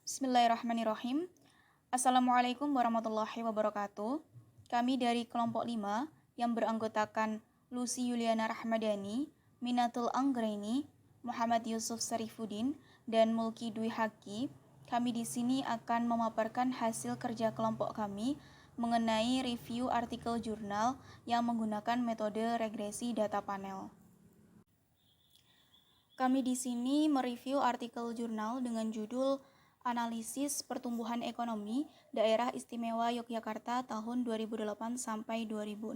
Bismillahirrahmanirrahim. Assalamualaikum warahmatullahi wabarakatuh. Kami dari kelompok 5 yang beranggotakan Lucy Yuliana Rahmadani, Minatul Anggraini, Muhammad Yusuf Sarifuddin, dan Mulki Dwi Haki. Kami di sini akan memaparkan hasil kerja kelompok kami mengenai review artikel jurnal yang menggunakan metode regresi data panel. Kami di sini mereview artikel jurnal dengan judul Analisis Pertumbuhan Ekonomi Daerah Istimewa Yogyakarta tahun 2008 sampai 2016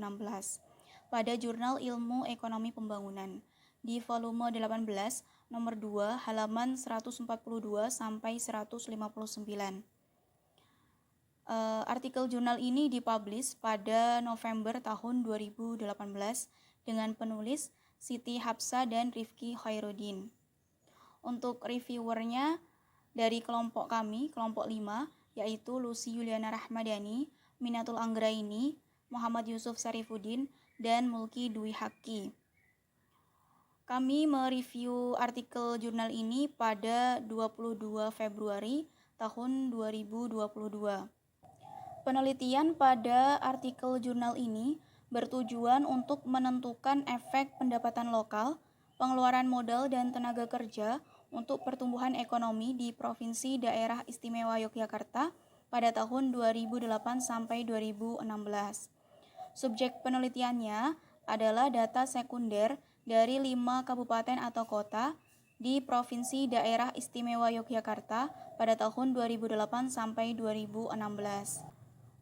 pada Jurnal Ilmu Ekonomi Pembangunan di volume 18 nomor 2 halaman 142 sampai 159. Artikel jurnal ini dipublish pada November tahun 2018 dengan penulis Siti Hapsa dan Rifki Khairuddin. Untuk reviewernya dari kelompok kami, kelompok 5, yaitu Lucy Yuliana Rahmadani, Minatul Anggraini, Muhammad Yusuf Sarifuddin, dan Mulki Dwi Haki. Kami mereview artikel jurnal ini pada 22 Februari tahun 2022. Penelitian pada artikel jurnal ini bertujuan untuk menentukan efek pendapatan lokal, pengeluaran modal dan tenaga kerja untuk pertumbuhan ekonomi di Provinsi Daerah Istimewa Yogyakarta pada tahun 2008 sampai 2016. Subjek penelitiannya adalah data sekunder dari 5 kabupaten atau kota di Provinsi Daerah Istimewa Yogyakarta pada tahun 2008 sampai 2016.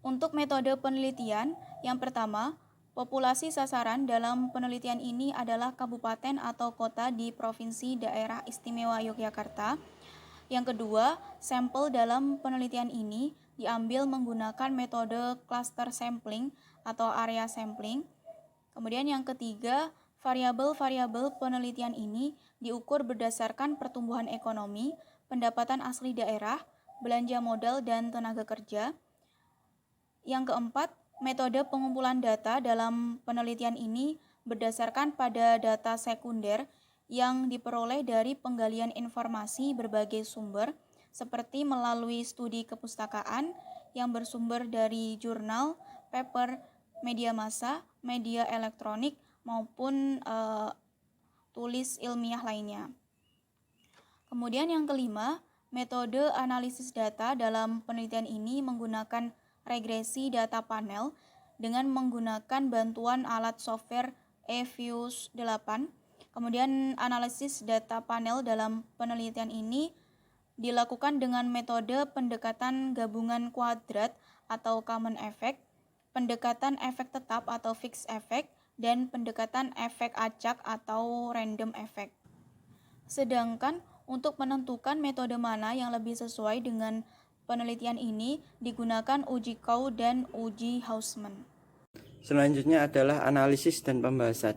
Untuk metode penelitian, yang pertama, populasi sasaran dalam penelitian ini adalah kabupaten atau kota di Provinsi Daerah Istimewa Yogyakarta. Yang kedua, sampel dalam penelitian ini diambil menggunakan metode cluster sampling atau area sampling. Kemudian yang ketiga, variabel-variabel penelitian ini diukur berdasarkan pertumbuhan ekonomi, pendapatan asli daerah, belanja modal dan tenaga kerja. Yang keempat, metode pengumpulan data dalam penelitian ini berdasarkan pada data sekunder yang diperoleh dari penggalian informasi berbagai sumber seperti melalui studi kepustakaan yang bersumber dari jurnal, paper, media massa, media elektronik maupun tulis ilmiah lainnya. Kemudian yang kelima, metode analisis data dalam penelitian ini menggunakan regresi data panel dengan menggunakan bantuan alat software eFuse 8. Kemudian analisis data panel dalam penelitian ini dilakukan dengan metode pendekatan gabungan kuadrat atau common effect, pendekatan efek tetap atau fixed effect, dan pendekatan efek acak atau random effect. Sedangkan untuk menentukan metode mana yang lebih sesuai dengan penelitian ini digunakan uji Cow dan uji Hausman. Selanjutnya adalah analisis dan pembahasan.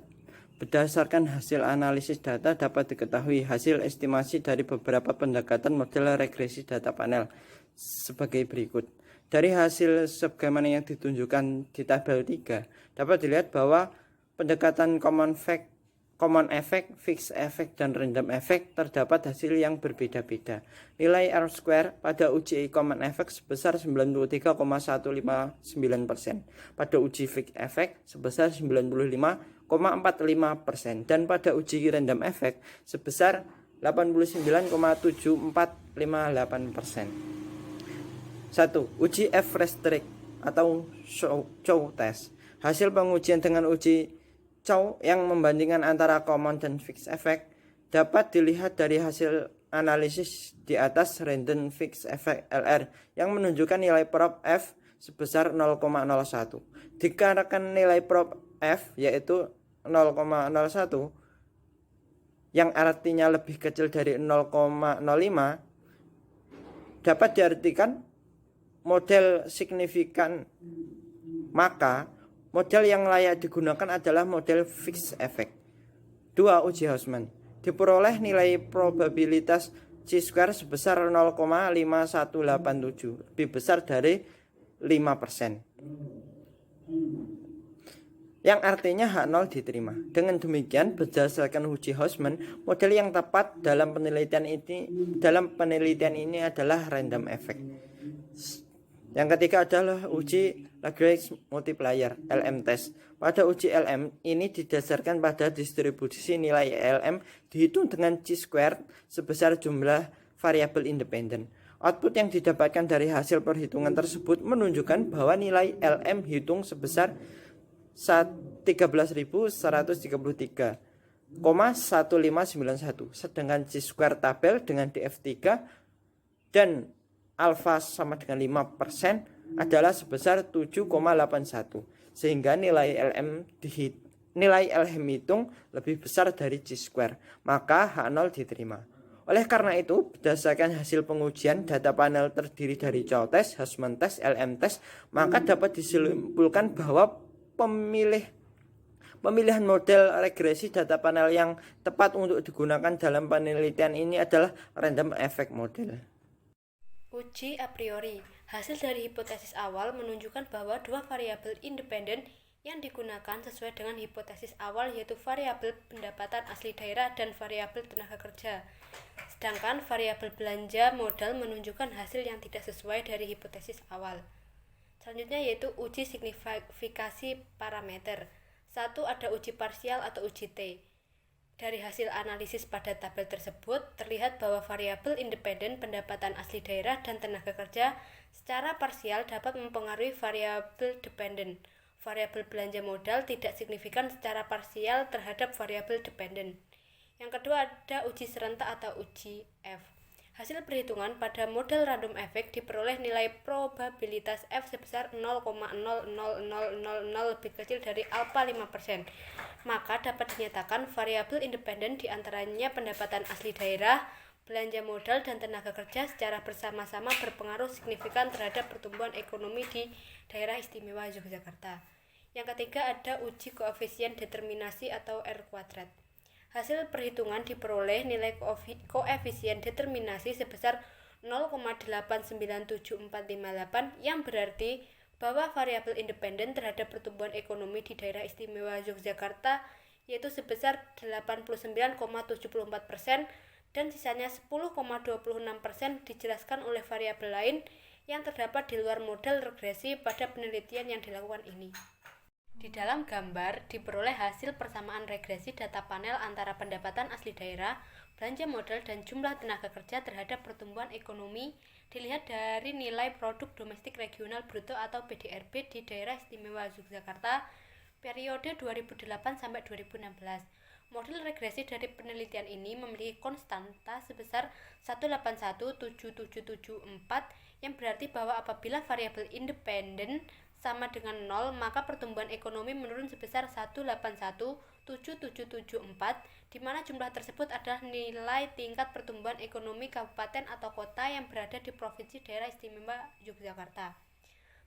Berdasarkan hasil analisis data dapat diketahui hasil estimasi dari beberapa pendekatan model regresi data panel sebagai berikut. Dari hasil sebagaimana yang ditunjukkan di tabel 3, dapat dilihat bahwa pendekatan common effect, fixed effect, dan random effect terdapat hasil yang berbeda-beda. Nilai R-square pada uji common effect sebesar 93,159%, pada uji fixed effect sebesar 95,45%, dan pada uji random effect sebesar 89,7458%. 1. Uji F-restrict atau Chow test. Hasil pengujian dengan uji Chow yang membandingkan antara common dan fixed effect dapat dilihat dari hasil analisis di atas random fixed effect LR yang menunjukkan nilai prop F sebesar 0,01. Dikarenakan nilai prop F yaitu 0,01 yang artinya lebih kecil dari 0,05 dapat diartikan model signifikan, maka model yang layak digunakan adalah model fixed effect. 2. Uji Hausman. Diperoleh nilai probabilitas chi-square sebesar 0,5187, lebih besar dari 5%. yang artinya H0 diterima. Dengan demikian, berdasarkan uji Hausman, model yang tepat dalam penelitian ini adalah random effect. Yang ketiga adalah uji Lagrange multiplier (LM test). Pada uji LM ini didasarkan pada distribusi nilai LM dihitung dengan chi-squared sebesar jumlah variabel independen. Output yang didapatkan dari hasil perhitungan tersebut menunjukkan bahwa nilai LM hitung sebesar 13.133,1591, sedangkan chi-squared tabel dengan DF3 dan alfa sama dengan 5% adalah sebesar 7,81, sehingga nilai LM hitung lebih besar dari chi-square, maka H0 diterima. Oleh karena itu, berdasarkan hasil pengujian data panel terdiri dari Chow test, Hausman test, LM test, maka dapat disimpulkan bahwa pemilihan model regresi data panel yang tepat untuk digunakan dalam penelitian ini adalah random effect model. Uji a priori. Hasil dari hipotesis awal menunjukkan bahwa dua variabel independen yang digunakan sesuai dengan hipotesis awal, yaitu variabel pendapatan asli daerah dan variabel tenaga kerja. Sedangkan variabel belanja modal menunjukkan hasil yang tidak sesuai dari hipotesis awal. Selanjutnya yaitu uji signifikasi parameter. 1. Ada uji parsial atau uji T. Dari hasil analisis pada tabel tersebut, terlihat bahwa variabel independen pendapatan asli daerah dan tenaga kerja secara parsial dapat mempengaruhi variabel dependen. Variabel belanja modal tidak signifikan secara parsial terhadap variabel dependen. Yang kedua ada uji serentak atau uji F. Hasil perhitungan pada model random effect diperoleh nilai probabilitas F sebesar 0,00000 lebih kecil dari alfa 5%. Maka dapat dinyatakan variabel independen diantaranya pendapatan asli daerah, belanja modal, dan tenaga kerja secara bersama-sama berpengaruh signifikan terhadap pertumbuhan ekonomi di daerah istimewa Yogyakarta. Yang ketiga ada uji koefisien determinasi atau R kuadrat. Hasil perhitungan diperoleh nilai koefisien determinasi sebesar 0,897458 yang berarti bahwa variabel independen terhadap pertumbuhan ekonomi di daerah istimewa Yogyakarta yaitu sebesar 89,74% dan sisanya 10,26% dijelaskan oleh variabel lain yang terdapat di luar model regresi pada penelitian yang dilakukan ini. Di dalam gambar diperoleh hasil persamaan regresi data panel antara pendapatan asli daerah, belanja modal, dan jumlah tenaga kerja terhadap pertumbuhan ekonomi dilihat dari nilai produk domestik regional bruto atau PDRB di daerah istimewa Yogyakarta periode 2008 sampai 2016. Model regresi dari penelitian ini memiliki konstanta sebesar 1817774 yang berarti bahwa apabila variabel independen sama dengan 0, maka pertumbuhan ekonomi menurun sebesar 1817774, di mana jumlah tersebut adalah nilai tingkat pertumbuhan ekonomi kabupaten atau kota yang berada di provinsi daerah istimewa Yogyakarta.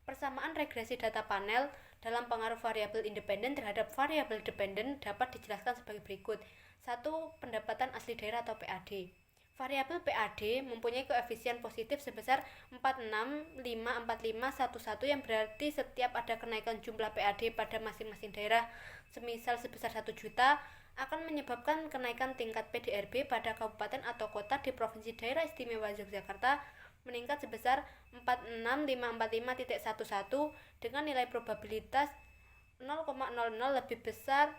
Persamaan regresi data panel dalam pengaruh variabel independen terhadap variabel dependen dapat dijelaskan sebagai berikut. 1. Pendapatan asli daerah atau PAD. Variabel PAD mempunyai koefisien positif sebesar 4654511 yang berarti setiap ada kenaikan jumlah PAD pada masing-masing daerah semisal sebesar 1 juta akan menyebabkan kenaikan tingkat PDRB pada kabupaten atau kota di provinsi daerah istimewa Yogyakarta meningkat sebesar 46545.11 dengan nilai probabilitas 0,00 lebih besar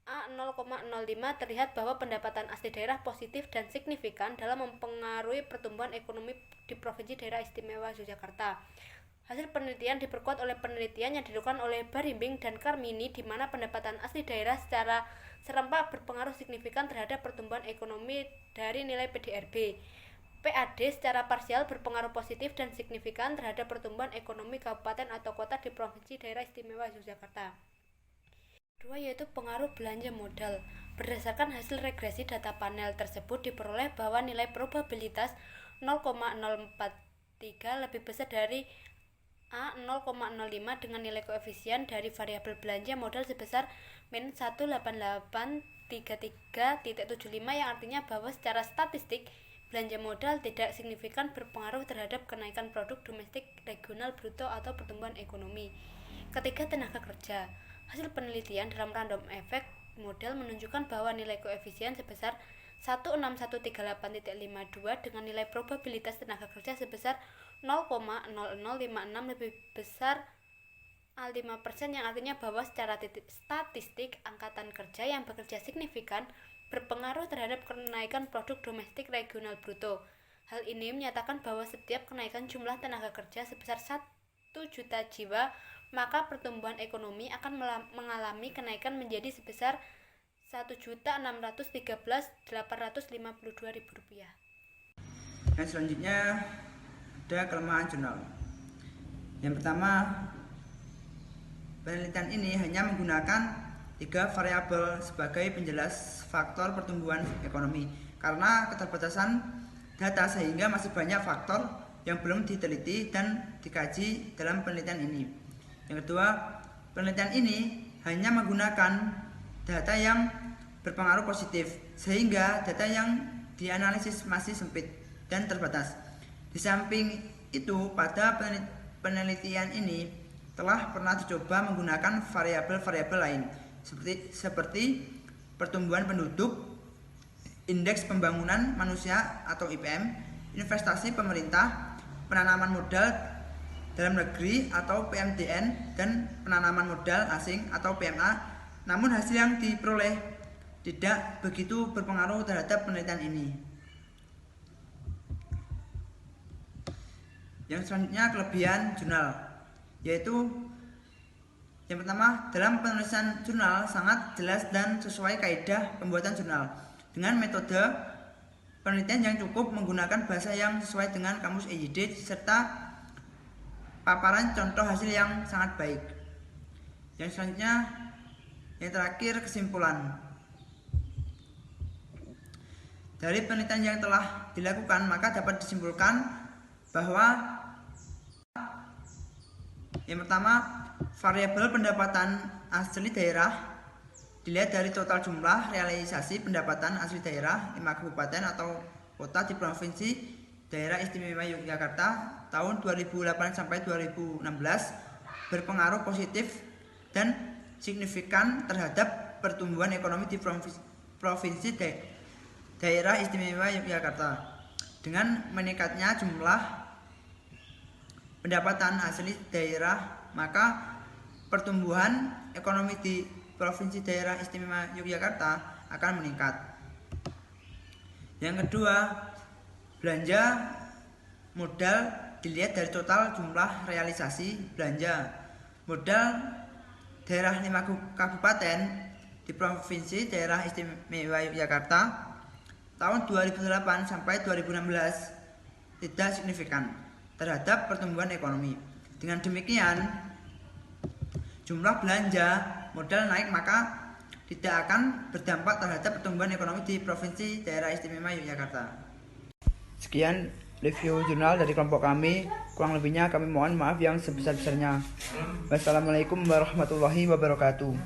A0,05. Terlihat bahwa pendapatan asli daerah positif dan signifikan dalam mempengaruhi pertumbuhan ekonomi di provinsi daerah istimewa Yogyakarta. Hasil penelitian diperkuat oleh penelitian yang dilakukan oleh Barimbing dan Karmini di mana pendapatan asli daerah secara serempak berpengaruh signifikan terhadap pertumbuhan ekonomi dari nilai PDRB. PAD secara parsial berpengaruh positif dan signifikan terhadap pertumbuhan ekonomi kabupaten atau kota di provinsi daerah istimewa Yogyakarta. Kedua yaitu pengaruh belanja modal. Berdasarkan hasil regresi data panel tersebut diperoleh bahwa nilai probabilitas 0,043 lebih besar dari A0,05 dengan nilai koefisien dari variabel belanja modal sebesar min 18833.75 yang artinya bahwa secara statistik belanja modal tidak signifikan berpengaruh terhadap kenaikan produk domestik regional bruto atau pertumbuhan ekonomi. Ketiga, tenaga kerja. Hasil penelitian dalam random effect model menunjukkan bahwa nilai koefisien sebesar 16138.52 dengan nilai probabilitas tenaga kerja sebesar 0,0056 lebih besar 5%, yang artinya bahwa secara statistik angkatan kerja yang bekerja signifikan berpengaruh terhadap kenaikan produk domestik regional bruto. Hal ini menyatakan bahwa setiap kenaikan jumlah tenaga kerja sebesar 1 juta jiwa, maka pertumbuhan ekonomi akan mengalami kenaikan menjadi sebesar Rp1.613.852.000. Yang selanjutnya ada kelemahan jurnal. Yang pertama, penelitian ini hanya menggunakan 3 variabel sebagai penjelas faktor pertumbuhan ekonomi karena keterbatasan data, sehingga masih banyak faktor yang belum diteliti dan dikaji dalam penelitian ini. Yang kedua, penelitian ini hanya menggunakan data yang berpengaruh positif, sehingga data yang dianalisis masih sempit dan terbatas. Di samping itu, pada penelitian ini telah pernah dicoba menggunakan variabel-variabel lain seperti pertumbuhan penduduk, indeks pembangunan manusia atau IPM, investasi pemerintah, penanaman modal dalam negeri atau PMDN, dan penanaman modal asing atau PMA. Namun hasil yang diperoleh tidak begitu berpengaruh terhadap penelitian ini. Yang selanjutnya, kelebihan jurnal, yaitu yang pertama, dalam penulisan jurnal sangat jelas dan sesuai kaidah pembuatan jurnal dengan metode penelitian yang cukup, menggunakan bahasa yang sesuai dengan kamus EYD, serta paparan contoh hasil yang sangat baik. Yang selanjutnya, yang terakhir, kesimpulan. Dari penelitian yang telah dilakukan, maka dapat disimpulkan bahwa yang pertama, variabel pendapatan asli daerah dilihat dari total jumlah realisasi pendapatan asli daerah 5 kabupaten atau kota di Provinsi Daerah Istimewa Yogyakarta tahun 2008 sampai 2016 berpengaruh positif dan signifikan terhadap pertumbuhan ekonomi di Provinsi Daerah Istimewa Yogyakarta. Dengan meningkatnya jumlah pendapatan asli daerah, maka pertumbuhan ekonomi di Provinsi Daerah Istimewa Yogyakarta akan meningkat. Yang kedua, belanja modal dilihat dari total jumlah realisasi belanja modal daerah 5 kabupaten di Provinsi Daerah Istimewa Yogyakarta tahun 2008 sampai 2016 tidak signifikan terhadap pertumbuhan ekonomi. Dengan demikian, jumlah belanja modal naik, maka tidak akan berdampak terhadap pertumbuhan ekonomi di Provinsi Daerah Istimewa Yogyakarta. Sekian review jurnal dari kelompok kami. Kurang lebihnya kami mohon maaf yang sebesar-besarnya. Wassalamualaikum warahmatullahi wabarakatuh.